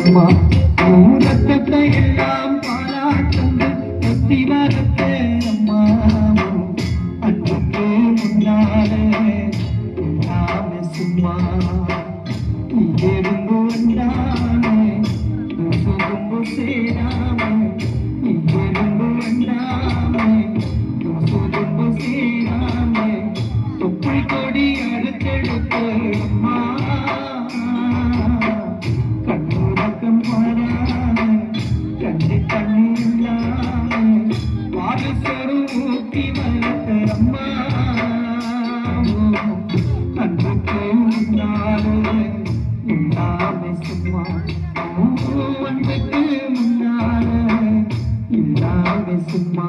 சும்மா ரத்தத்தை எல்லாம் பாராட்டுங்க ஒத்தி வரத்த அம்மா அன்புக்கு முன்னாலே எல்லாமே சும்மா எறும்பு வந்தானே சுகும்பு சேராமே எறும்பு வந்தாமே சுகும்பு சேராமே தொப்பை கொடி அறுத்தெடுத்த அம்மா கண்ணுறக்கம் பாராமே கண்ணி கண்ணி இல்லாமே வாரிசரு ஊட்டி வளர்த்த அம்மா அன்புக்கு முன்னாலே எல்லாமே சும்மா அன்புக்கு முன்னாலே எல்லாமே சும்மா